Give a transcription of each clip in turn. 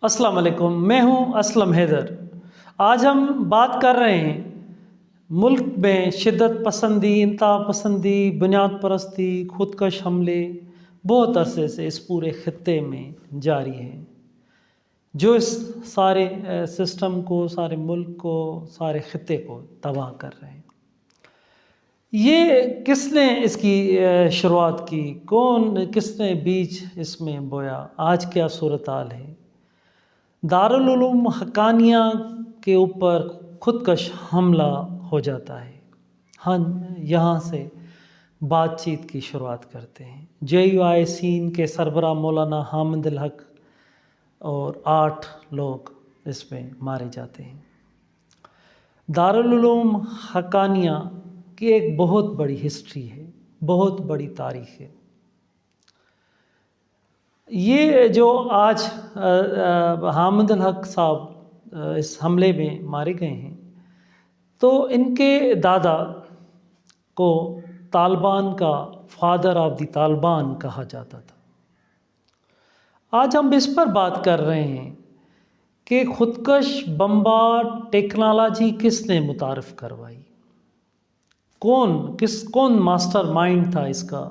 السلام علیکم، میں ہوں اسلم حیدر۔ آج ہم بات کر رہے ہیں ملک میں شدت پسندی، انتہا پسندی، بنیاد پرستی، خودکش حملے بہت عرصے سے اس پورے خطے میں جاری ہیں، جو اس سارے سسٹم کو، سارے ملک کو، سارے خطے کو تباہ کر رہے ہیں۔ یہ کس نے اس کی شروعات کی؟ کس نے بیج اس میں بویا؟ آج کیا صورتحال ہے؟ دارالعلوم حقانیہ کے اوپر خودکش حملہ ہو جاتا ہے۔ ہم یہاں سے بات چیت کی شروعات کرتے ہیں۔ JUI سین کے سربراہ مولانا حامد الحق اور 8 لوگ اس میں مارے جاتے ہیں۔ دارالعلوم حقانیہ کی ایک بہت بڑی ہسٹری ہے، بہت بڑی تاریخ ہے۔ یہ جو آج حامد الحق صاحب اس حملے میں مارے گئے ہیں، تو ان کے دادا کو طالبان کا فادر آف دی طالبان کہا جاتا تھا۔ آج ہم اس پر بات کر رہے ہیں کہ خودکش بمبار ٹیکنالوجی کس نے متعارف کروائی؟ کون ماسٹر مائنڈ تھا اس کا؟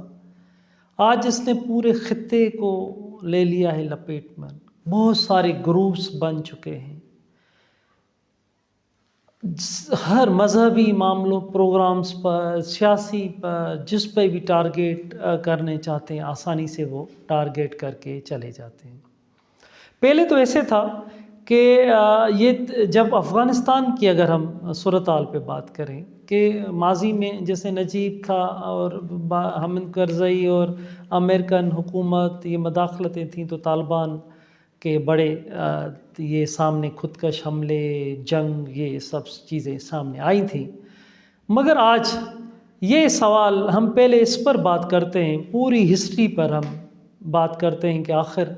آج اس نے پورے خطے کو لے لیا ہے لپیٹ میں۔ بہت سارے گروپس بن چکے ہیں، ہر مذہبی معاملوں، پروگرامز پر، سیاسی پر، جس پہ بھی ٹارگیٹ کرنے چاہتے ہیں آسانی سے وہ ٹارگیٹ کر کے چلے جاتے ہیں۔ پہلے تو ایسے تھا کہ یہ جب افغانستان کی اگر ہم صورتحال پہ بات کریں کہ ماضی میں جیسے نجیب تھا اور حامد کرزئی اور امریکن حکومت یہ مداخلتیں تھیں، تو طالبان کے بڑے یہ سامنے خودکش حملے، جنگ، یہ سب چیزیں سامنے آئی تھیں۔ مگر آج یہ سوال ہم پہلے اس پر بات کرتے ہیں، پوری ہسٹری پر ہم بات کرتے ہیں کہ آخر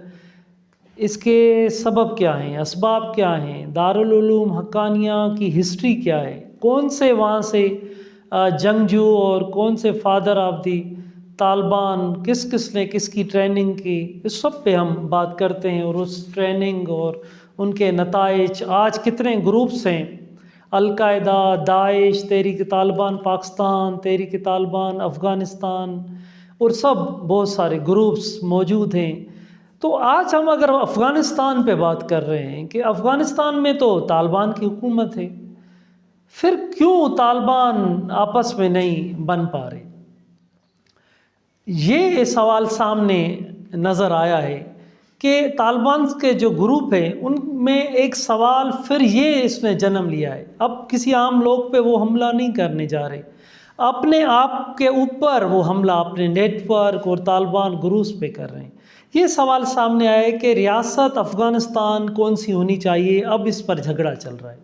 اس کے سبب کیا ہیں، اسباب کیا ہیں، دارالعلوم حقانیہ کی ہسٹری کیا ہے، کون سے وہاں سے جنگجو اور کون سے فادر آف دی طالبان، کس نے کس کی ٹریننگ کی، اس سب پہ ہم بات کرتے ہیں، اور اس ٹریننگ اور ان کے نتائج۔ آج کتنے گروپس ہیں، القاعدہ، داعش، تحریک طالبان پاکستان، تحریک طالبان افغانستان، اور سب بہت سارے گروپس موجود ہیں۔ تو آج ہم اگر افغانستان پہ بات کر رہے ہیں کہ افغانستان میں تو طالبان کی حکومت ہے، پھر کیوں طالبان آپس میں نہیں بن پا رہے؟ یہ سوال سامنے نظر آیا ہے کہ طالبان کے جو گروپ ہیں ان میں ایک سوال پھر یہ اس نے جنم لیا ہے۔ اب کسی عام لوگ پہ وہ حملہ نہیں کرنے جا رہے، اپنے آپ کے اوپر وہ حملہ اپنے نیٹ ورک اور طالبان گروپس پہ کر رہے ہیں۔ یہ سوال سامنے آیا ہے کہ ریاست افغانستان کون سی ہونی چاہیے، اب اس پر جھگڑا چل رہا ہے۔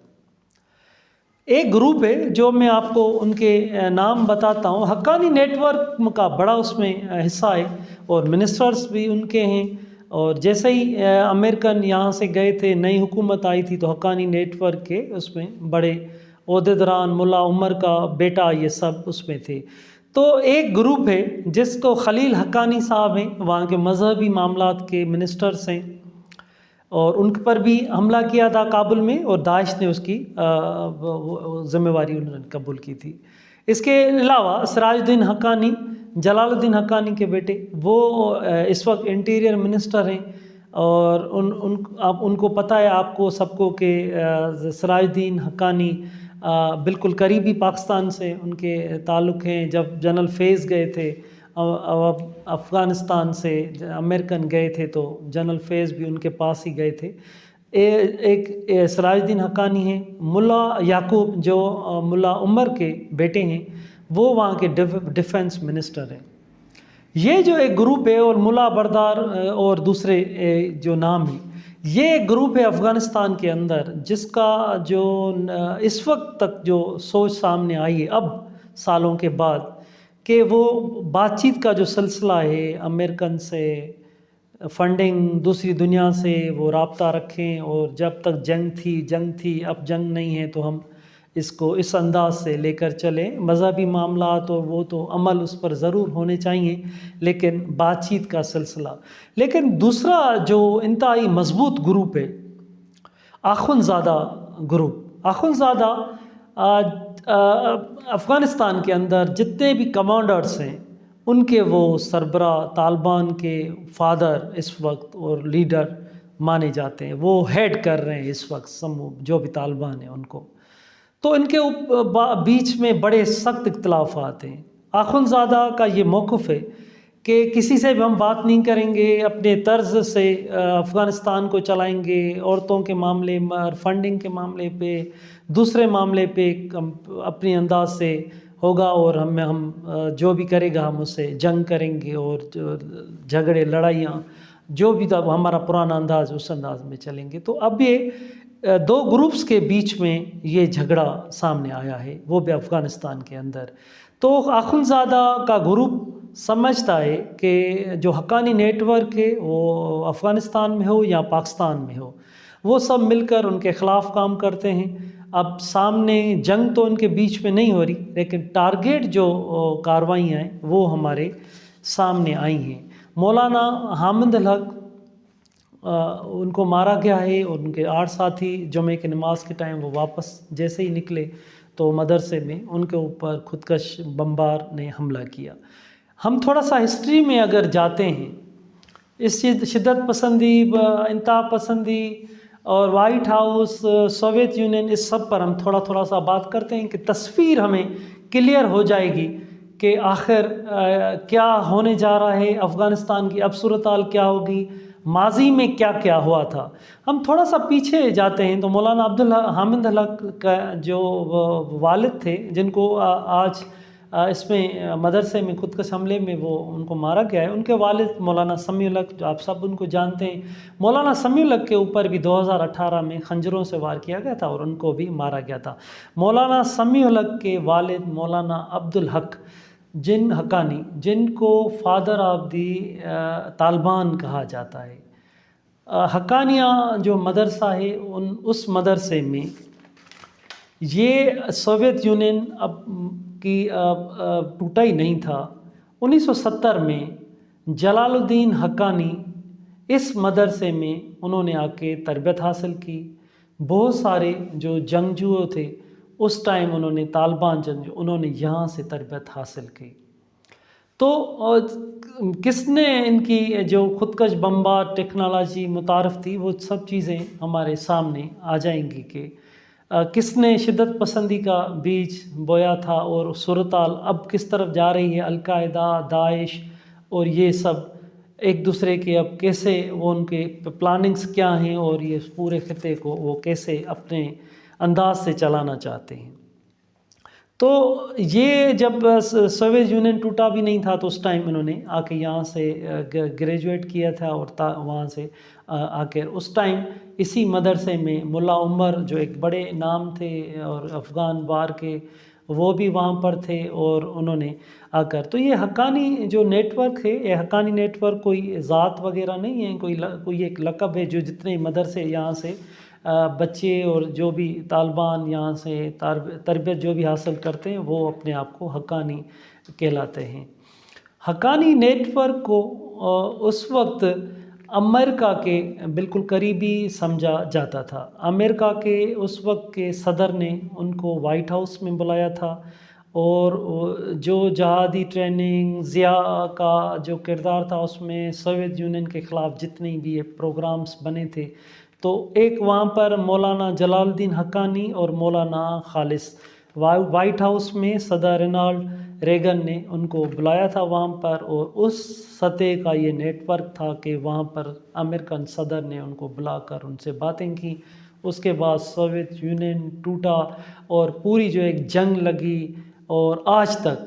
ایک گروپ ہے جو میں آپ کو ان کے نام بتاتا ہوں، حقانی نیٹ ورک کا بڑا اس میں حصہ ہے، اور منسٹرز بھی ان کے ہیں، اور جیسے ہی امریکن یہاں سے گئے تھے، نئی حکومت آئی تھی، تو حقانی نیٹ ورک کے اس میں بڑے عہدیداران، ملا عمر کا بیٹا، یہ سب اس میں تھے۔ تو ایک گروپ ہے جس کو خلیل حقانی صاحب ہیں، وہاں کے مذہبی معاملات کے منسٹرز ہیں، اور ان پر بھی حملہ کیا تھا کابل میں، اور داعش نے اس کی ذمہ داری انہوں نے قبول کی تھی۔ اس کے علاوہ سراج الدین حقانی، جلال الدین حقانی کے بیٹے، وہ اس وقت انٹیریئر منسٹر ہیں، اور ان کو پتہ ہے، آپ کو سب کو، کہ سراج الدین حقانی بالکل قریبی پاکستان سے ان کے تعلق ہیں۔ جب جنرل فیض گئے تھے افغانستان سے، امریکن گئے تھے، تو جنرل فیض بھی ان کے پاس ہی گئے تھے۔ ایک سراج الدین حقانی ہیں، ملا یعقوب جو ملا عمر کے بیٹے ہیں، وہ وہاں کے ڈیفنس منسٹر ہیں۔ یہ جو ایک گروپ ہے، اور ملا بردار اور دوسرے جو نام ہیں، یہ ایک گروپ ہے افغانستان کے اندر، جس کا جو اس وقت تک جو سوچ سامنے آئی ہے اب سالوں کے بعد، کہ وہ بات چیت کا جو سلسلہ ہے، امریکن سے فنڈنگ، دوسری دنیا سے وہ رابطہ رکھیں، اور جب تک جنگ تھی، اب جنگ نہیں ہے، تو ہم اس کو اس انداز سے لے کر چلیں. مذہبی معاملات اور وہ تو عمل اس پر ضرور ہونے چاہیے، لیکن بات چیت کا سلسلہ. لیکن دوسرا جو انتہائی مضبوط گروپ ہے، آخوندزادہ گروپ. آخوندزادہ افغانستان کے اندر جتنے بھی کمانڈرز ہیں ان کے وہ سربراہ، طالبان کے فادر اس وقت اور لیڈر مانے جاتے ہیں. وہ ہیڈ کر رہے ہیں اس وقت جو بھی طالبان ہیں ان کو. تو ان کے بیچ میں بڑے سخت اختلافات ہیں. آخوندزادہ کا یہ موقف ہے کہ کسی سے بھی ہم بات نہیں کریں گے، اپنے طرز سے افغانستان کو چلائیں گے، عورتوں کے معاملے میں، فنڈنگ کے معاملے پہ، دوسرے معاملے پہ اپنی انداز سے ہوگا، اور ہم جو بھی کرے گا ہم اس سے جنگ کریں گے، اور جھگڑے لڑائیاں جو بھی تھا ہمارا پرانا انداز اس انداز میں چلیں گے. تو اب یہ دو گروپس کے بیچ میں یہ جھگڑا سامنے آیا ہے، وہ بھی افغانستان کے اندر. تو آخوندزادہ کا گروپ سمجھتا ہے کہ جو حقانی نیٹ ورک ہے وہ افغانستان میں ہو یا پاکستان میں ہو، وہ سب مل کر ان کے خلاف کام کرتے ہیں. اب سامنے جنگ تو ان کے بیچ میں نہیں ہو رہی، لیکن ٹارگیٹ جو کاروائیاں ہیں وہ ہمارے سامنے آئی ہیں. مولانا حامد الحق ان کو مارا گیا ہے، اور ان کے 8 ساتھی جمعے کی نماز کے ٹائم وہ واپس جیسے ہی نکلے تو مدرسے میں ان کے اوپر خودکش بمبار نے حملہ کیا. ہم تھوڑا سا ہسٹری میں اگر جاتے ہیں، اس شدت پسندی، انتہا پسندی اور وائٹ ہاؤس، سوویت یونین، اس سب پر ہم تھوڑا سا بات کرتے ہیں کہ تصویر ہمیں کلیئر ہو جائے گی کہ آخر کیا ہونے جا رہا ہے، افغانستان کی اب صورتحال کیا ہوگی، ماضی میں کیا کیا ہوا تھا. ہم تھوڑا سا پیچھے جاتے ہیں تو مولانا حامد الحق کا جو والد تھے، جن کو آج اس میں مدرسے میں خودکش حملے میں وہ ان کو مارا گیا ہے، ان کے والد مولانا سمیع الحق، جو آپ سب ان کو جانتے ہیں. مولانا سمیع الحق کے اوپر بھی 2018 میں خنجروں سے وار کیا گیا تھا اور ان کو بھی مارا گیا تھا. مولانا سمیع الحق کے والد مولانا عبدالحق حقانی، جن کو فادر آف دی طالبان کہا جاتا ہے، حقانیہ جو مدرسہ ہے اس مدرسے میں یہ سوویت یونین کی ٹوٹا ہی نہیں تھا. 1970 میں جلال الدین حقانی اس مدرسے میں انہوں نے آ کے تربیت حاصل کی. بہت سارے جو جنگجو تھے اس ٹائم انہوں نے طالبان جنگجو، انہوں نے یہاں سے تربیت حاصل کی. تو کس نے ان کی جو خودکش بمبار ٹیکنالوجی متعارف تھی، وہ سب چیزیں ہمارے سامنے آ جائیں گی کہ کس نے شدت پسندی کا بیج بویا تھا، اور صورتحال اب کس طرف جا رہی ہے. القاعدہ، داعش اور یہ سب ایک دوسرے کے اب کیسے وہ ان کے پلاننگز کیا ہیں، اور یہ پورے خطے کو وہ کیسے اپنے انداز سے چلانا چاہتے ہیں. تو یہ جب سوویت یونین ٹوٹا بھی نہیں تھا تو اس ٹائم انہوں نے آ کے یہاں سے گریجویٹ کیا تھا، اور وہاں سے آ کے اس ٹائم اسی مدرسے میں ملا عمر جو ایک بڑے نام تھے اور افغان وار کے، وہ بھی وہاں پر تھے، اور انہوں نے آ کر. تو یہ حقانی جو نیٹ ورک ہے، یہ حقانی نیٹ ورک کوئی ذات وغیرہ نہیں ہے، کوئی ایک لقب ہے جو جتنے مدرسے یہاں سے بچے اور جو بھی طالبان یہاں سے تربیت جو بھی حاصل کرتے ہیں وہ اپنے آپ کو حقانی کہلاتے ہیں. حقانی نیٹ ورک کو اس وقت امریکہ کے بالکل قریبی سمجھا جاتا تھا. امریکہ کے اس وقت کے صدر نے ان کو وائٹ ہاؤس میں بلایا تھا، اور جو جہادی ٹریننگ، ضیاء کا جو کردار تھا اس میں سوویت یونین کے خلاف جتنے بھی یہ پروگرامز بنے تھے، تو ایک وہاں پر مولانا جلال الدین حقانی اور مولانا خالص وائٹ ہاؤس میں صدر رونالڈ ریگن نے ان کو بلایا تھا وہاں پر، اور اس سطح کا یہ نیٹ ورک تھا کہ وہاں پر امریکن صدر نے ان کو بلا کر ان سے باتیں کی. اس کے بعد سوویت یونین ٹوٹا اور پوری جو ایک جنگ لگی، اور آج تک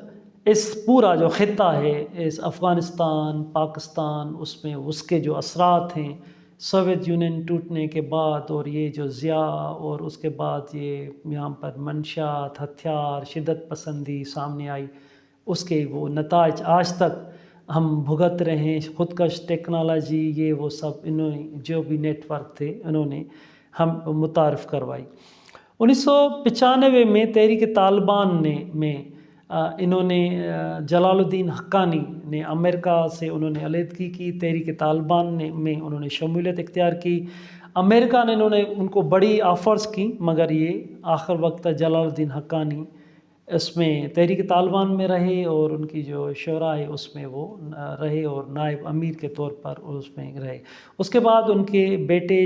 اس پورا جو خطہ ہے، اس افغانستان، پاکستان، اس میں اس کے جو اثرات ہیں سوویت یونین ٹوٹنے کے بعد، اور یہ جو ضیاء اور اس کے بعد یہ یہاں پر منشیات، ہتھیار، شدت پسندی سامنے آئی، اس کے وہ نتائج آج تک ہم بھگت رہے ہیں. خودکش ٹیکنالوجی، یہ وہ سب انہوں نے جو بھی نیٹ ورک تھے انہوں نے ہم متعارف کروائی. 1995 میں تحریک طالبان میں انہوں نے جلال الدین حقانی نے امریکہ سے انہوں نے علیحدگی کی، تحریک طالبان میں انہوں نے شمولیت اختیار کی۔ امریکہ نے ان کو بڑی آفرز کی، مگر یہ آخر وقت جلال الدین حقانی اس میں تحریک طالبان میں رہے اور ان کی جو شورا ہے اس میں وہ رہے اور نائب امیر کے طور پر اس میں رہے۔ اس کے بعد ان کے بیٹے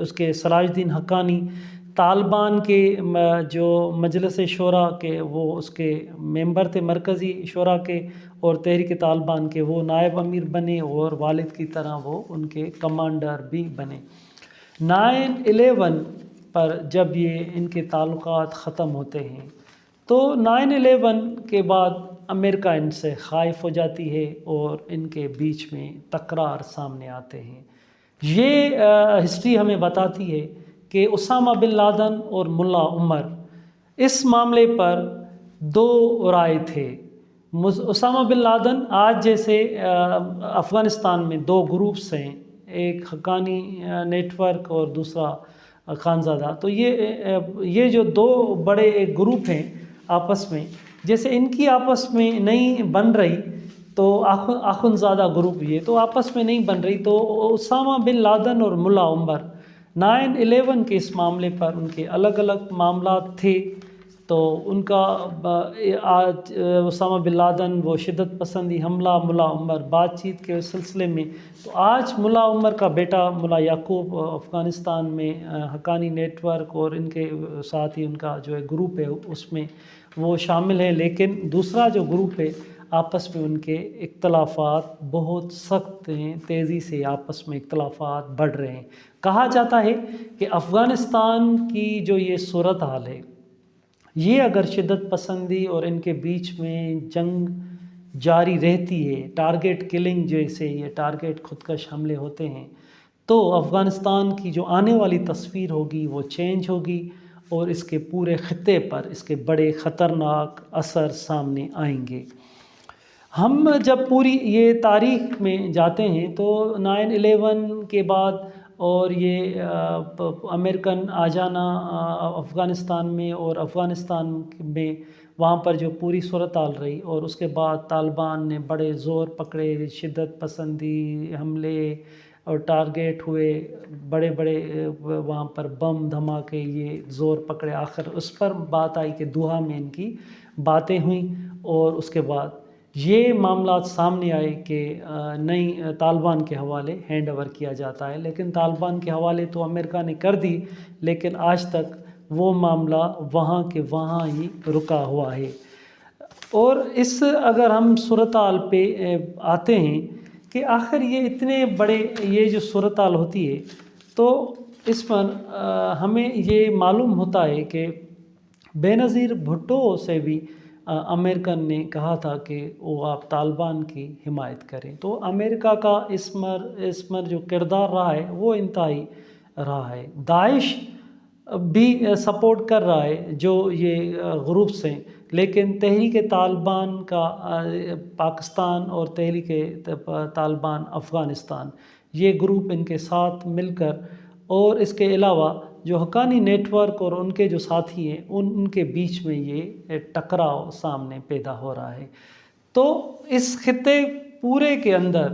اس کے صلاح الدین حقانی طالبان کے جو مجلس شورا کے وہ اس کے ممبر تھے، مرکزی شورا کے، اور تحریک طالبان کے وہ نائب امیر بنے اور والد کی طرح وہ ان کے کمانڈر بھی بنے۔ 9/11 پر جب یہ ان کے تعلقات ختم ہوتے ہیں تو 9/11 کے بعد امریکہ ان سے خائف ہو جاتی ہے اور ان کے بیچ میں تکرار سامنے آتے ہیں۔ یہ ہسٹری ہمیں بتاتی ہے کہ اسامہ بن لادن اور ملا عمر اس معاملے پر دو رائے تھے۔ اسامہ بن لادن آج جیسے افغانستان میں دو گروپس ہیں، ایک حقانی نیٹ ورک اور دوسرا خانزادہ، تو یہ جو دو بڑے ایک گروپ ہیں آپس میں، جیسے ان کی آپس میں نہیں بن رہی، تو آخنزادہ گروپ یہ تو آپس میں نہیں بن رہی، تو اسامہ بن لادن اور ملا عمر 9/11 کے اس معاملے پر ان کے الگ الگ معاملات تھے۔ تو ان کا آج اسامہ بن لادن وہ شدت پسندی حملہ، ملا عمر بات چیت کے سلسلے میں، تو آج ملا عمر کا بیٹا ملا یعقوب افغانستان میں حقانی نیٹ ورک اور ان کے ساتھ ہی ان کا جو گروپ ہے اس میں وہ شامل ہے، لیکن دوسرا جو گروپ ہے آپس میں ان کے اختلافات بہت سخت ہیں، تیزی سے آپس میں اختلافات بڑھ رہے ہیں۔ کہا جاتا ہے کہ افغانستان کی جو یہ صورتحال ہے، یہ اگر شدت پسندی اور ان کے بیچ میں جنگ جاری رہتی ہے، ٹارگیٹ کلنگ جیسے یہ ٹارگیٹ خودکش حملے ہوتے ہیں، تو افغانستان کی جو آنے والی تصویر ہوگی وہ چینج ہوگی اور اس کے پورے خطے پر اس کے بڑے خطرناک اثر سامنے آئیں گے۔ ہم جب پوری یہ تاریخ میں جاتے ہیں تو 9/11 کے بعد اور یہ امریکن آ جانا افغانستان میں اور افغانستان میں وہاں پر جو پوری صورتحال رہی، اور اس کے بعد طالبان نے بڑے زور پکڑے، شدت پسندی حملے اور ٹارگیٹ ہوئے، بڑے بڑے وہاں پر بم دھماکے، یہ زور پکڑے، آخر اس پر بات آئی کہ دوحہ میں ان کی باتیں ہوئیں، اور اس کے بعد یہ معاملات سامنے آئے کہ نہیں طالبان کے حوالے ہینڈ اوور کیا جاتا ہے، لیکن طالبان کے حوالے تو امریکہ نے کر دی، لیکن آج تک وہ معاملہ وہاں کے وہاں ہی رکا ہوا ہے۔ اور اس اگر ہم صورتحال پہ آتے ہیں کہ آخر یہ اتنے بڑے یہ جو صورتحال ہوتی ہے، تو اس پر ہمیں یہ معلوم ہوتا ہے کہ بے نظیر بھٹو سے بھی امریکن نے کہا تھا کہ وہ آپ طالبان کی حمایت کریں، تو امریکہ کا اس میں جو کردار رہا ہے وہ انتہائی رہا ہے۔ داعش بھی سپورٹ کر رہا ہے جو یہ گروپس ہیں، لیکن تحریک طالبان کا پاکستان اور تحریک طالبان افغانستان یہ گروپ ان کے ساتھ مل کر، اور اس کے علاوہ جو حقانی نیٹ ورک اور ان کے جو ساتھی ہیں ان کے بیچ میں یہ ٹکراؤ سامنے پیدا ہو رہا ہے۔ تو اس خطے پورے کے اندر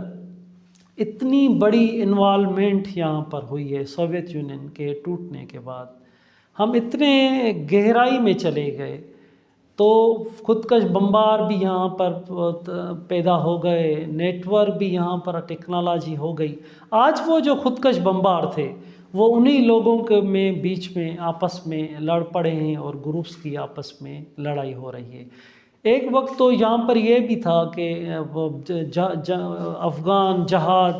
اتنی بڑی انوالومنٹ یہاں پر ہوئی ہے سوویت یونین کے ٹوٹنے کے بعد، ہم اتنے گہرائی میں چلے گئے، تو خودکش بمبار بھی یہاں پر پیدا ہو گئے، نیٹ ورک بھی یہاں پر ٹیکنالوجی ہو گئی۔ آج وہ جو خودکش بمبار تھے وہ انہی لوگوں کے میں بیچ میں آپس میں لڑ پڑے ہیں اور گروپس کی آپس میں لڑائی ہو رہی ہے۔ ایک وقت تو یہاں پر یہ بھی تھا کہ افغان جہاد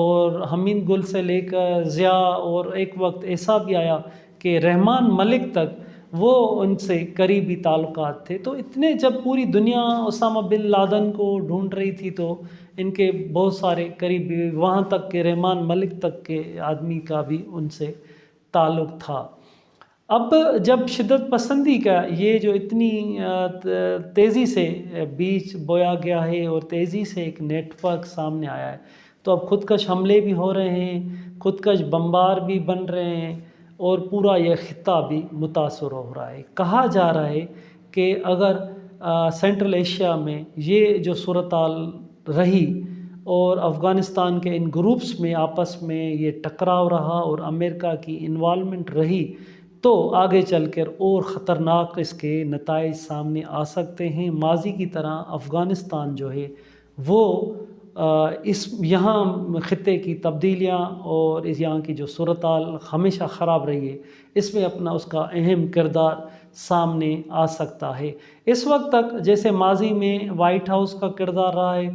اور حمید گل سے لے کر ضیاء، اور ایک وقت ایسا بھی آیا کہ رحمان ملک تک وہ ان سے قریبی تعلقات تھے۔ تو اتنے جب پوری دنیا اسامہ بن لادن کو ڈھونڈ رہی تھی تو ان کے بہت سارے قریبی، وہاں تک کہ رحمان ملک تک کے آدمی کا بھی ان سے تعلق تھا۔ اب جب شدت پسندی کا یہ جو اتنی تیزی سے بیچ بویا گیا ہے اور تیزی سے ایک نیٹ ورک سامنے آیا ہے، تو اب خودکش حملے بھی ہو رہے ہیں، خودکش بمبار بھی بن رہے ہیں، اور پورا یہ خطہ بھی متاثر ہو رہا ہے۔ کہا جا رہا ہے کہ اگر سینٹرل ایشیا میں یہ جو صورتحال رہی اور افغانستان کے ان گروپس میں آپس میں یہ ٹکراؤ رہا اور امریکہ کی انوالومنٹ رہی تو آگے چل کر اور خطرناک اس کے نتائج سامنے آ سکتے ہیں۔ ماضی کی طرح افغانستان جو ہے وہ یہاں خطے کی تبدیلیاں اور یہاں کی جو صورتحال ہمیشہ خراب رہی ہے، اس میں اس کا اہم کردار سامنے آ سکتا ہے۔ اس وقت تک جیسے ماضی میں وائٹ ہاؤس کا کردار رہا ہے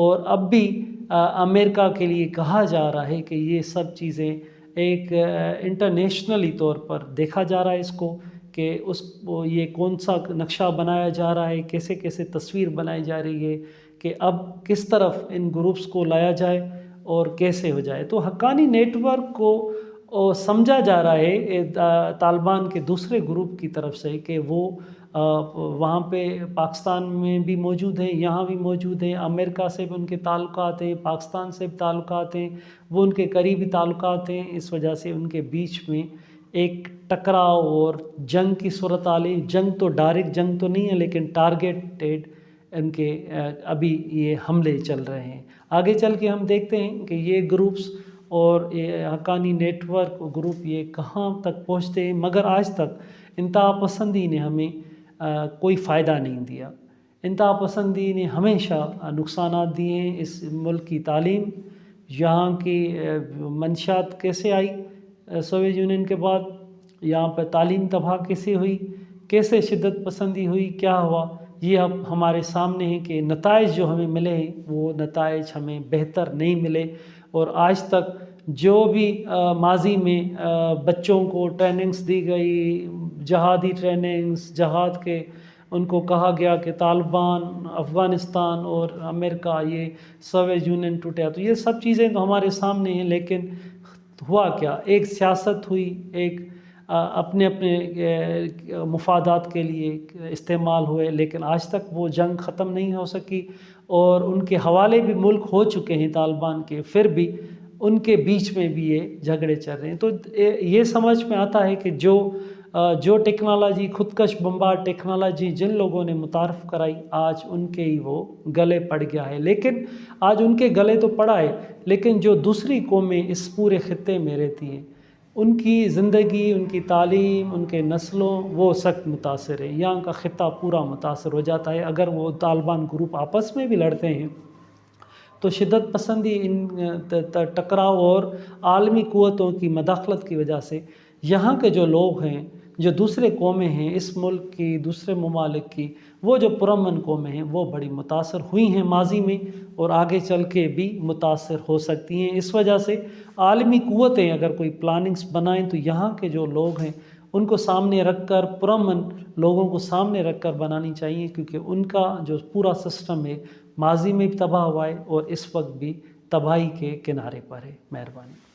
اور اب بھی امریکہ کے لیے کہا جا رہا ہے کہ یہ سب چیزیں ایک انٹرنیشنلی طور پر دیکھا جا رہا ہے اس کو کہ یہ کون سا نقشہ بنایا جا رہا ہے، کیسے کیسے تصویر بنائی جا رہی ہے کہ اب کس طرف ان گروپس کو لایا جائے اور کیسے ہو جائے۔ تو حقانی نیٹ ورک کو سمجھا جا رہا ہے طالبان کے دوسرے گروپ کی طرف سے کہ وہ وہاں پہ پاکستان میں بھی موجود ہیں، یہاں بھی موجود ہیں، امریکہ سے بھی ان کے تعلقات ہیں، پاکستان سے بھی تعلقات ہیں، وہ ان کے قریبی تعلقات ہیں، اس وجہ سے ان کے بیچ میں ایک ٹکراؤ اور جنگ کی صورتحال ہے۔ جنگ تو ڈائریکٹ جنگ تو نہیں ہے لیکن ٹارگیٹڈ ان کے ابھی یہ حملے چل رہے ہیں۔ آگے چل کے ہم دیکھتے ہیں کہ یہ گروپس اور یہ حقانی نیٹ ورک گروپ یہ کہاں تک پہنچتے ہیں، مگر آج تک انتہا پسندی نے ہمیں کوئی فائدہ نہیں دیا۔ انتہا پسندی نے ہمیشہ نقصانات دیے ہیں۔ اس ملک کی تعلیم، یہاں کی منشیات کیسے آئی سوویت یونین کے بعد، یہاں پہ تعلیم تباہ کیسے ہوئی، کیسے شدت پسندی ہوئی، کیا ہوا، یہ اب ہمارے سامنے ہے کہ نتائج جو ہمیں ملے ہیں وہ نتائج ہمیں بہتر نہیں ملے۔ اور آج تک جو بھی ماضی میں بچوں کو ٹریننگز دی گئی، جہادی ٹریننگز، جہاد کے ان کو کہا گیا کہ طالبان، افغانستان اور امریکہ یہ سوویت یونین ٹوٹا، تو یہ سب چیزیں تو ہمارے سامنے ہیں، لیکن ہوا کیا؟ ایک سیاست ہوئی، ایک اپنے مفادات کے لیے استعمال ہوئے، لیکن آج تک وہ جنگ ختم نہیں ہو سکی اور ان کے حوالے بھی ملک ہو چکے ہیں طالبان کے، پھر بھی ان کے بیچ میں بھی یہ جھگڑے چل رہے ہیں۔ تو یہ سمجھ میں آتا ہے کہ جو ٹیکنالوجی، خودکش بمبار ٹیکنالوجی جن لوگوں نے متعارف کرائی، آج ان کے ہی وہ گلے پڑ گیا ہے۔ لیکن آج ان کے گلے تو پڑا ہے، لیکن جو دوسری قومیں اس پورے خطے میں رہتی ہیں، ان کی زندگی، ان کی تعلیم، ان کے نسلوں وہ سخت متاثر ہے۔ یہاں کا خطہ پورا متاثر ہو جاتا ہے۔ اگر وہ طالبان گروپ آپس میں بھی لڑتے ہیں تو شدت پسندی، ان ٹکراؤ اور عالمی قوتوں کی مداخلت کی وجہ سے یہاں کے جو لوگ ہیں، جو دوسرے قومیں ہیں اس ملک کی، دوسرے ممالک کی، وہ جو پرامن قومیں ہیں وہ بڑی متاثر ہوئی ہیں ماضی میں اور آگے چل کے بھی متاثر ہو سکتی ہیں۔ اس وجہ سے عالمی قوتیں اگر کوئی پلاننگز بنائیں تو یہاں کے جو لوگ ہیں ان کو سامنے رکھ کر، پرامن لوگوں کو سامنے رکھ کر بنانی چاہیے، کیونکہ ان کا جو پورا سسٹم ہے ماضی میں بھی تباہ ہوا ہے اور اس وقت بھی تباہی کے کنارے پر ہے۔ مہربانی۔